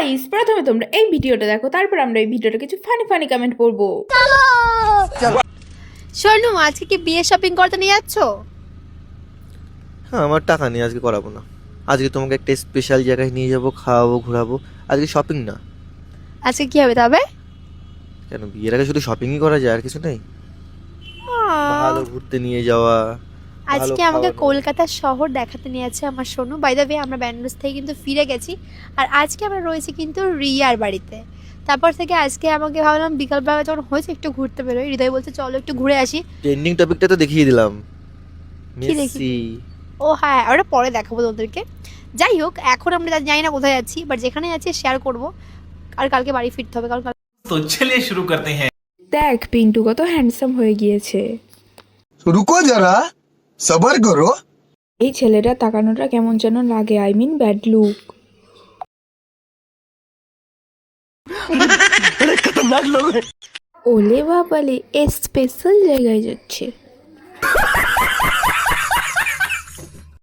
Guys, প্রথমে তোমরা এই ভিডিওটা দেখো, তারপর আমরা এই ভিডিওটা কিছু ফানি ফানি কমেন্ট করবো। শোনো, আজকে কি বিয়ে শপিং করতে নিয়ে যাচ্ছ? হ্যাঁ, আমার টাকা নেই, আজকে করাবো না। আজকে তোমাকে একটা স্পেশাল জায়গায় নিয়ে যাবো, খাওয়াবো, ঘোরাবো। আজকে শপিং না। আজকে কি হবে তবে? কেন, বিয়ের আগে শুধু শপিংই করা যায়, আর কিছু নেই? ভালো ঘুরতে নিয়ে যাওয়া, ভালো আজকে আমাকে খাওয়ানো। কলকাতার শহর দেখাতে নিয়ে যাচ্ছে আমার সোনু। বাই দ্য ওয়ে, আমরা ব্যান্ডেজ থেকে কিন্তু ফিরে গেছি, আর আজকে আমরা রয়েছি কিন্তু রিয়ার বাড়িতে। তারপর থেকে আজকে আমাকে ভাবলাম বিকালবেলা যখন হয়েছে একটু ঘুরতে বেরোই। হৃদয় বলছে চলো একটু ঘুরে আসি। ট্রেন্ডিং টপিকটা তো দেখিয়ে দিলাম, কি দেখি? মেসি। ও হ্যাঁ, ওটা পরে দেখাবো তোমাদেরকে। যাই হোক, এখন আমরা জানি না কোথায় যাচ্ছি, বাট যেখানে যাচ্ছি শেয়ার করব। আর কালকে বাড়ি ফিরতে হবে, কারণ तो चलिए शुरू करते हैं। দেখ পিন্টু কত হ্যান্ডসাম হয়ে গিয়েছে। रुको जरा सबर करो। এই ছেলেটা তাকানোটা কেমন যেন লাগে, আই মিন ব্যাড লুক। ওলে বাবালে, স্পেশাল জায়গায় যাচ্ছে।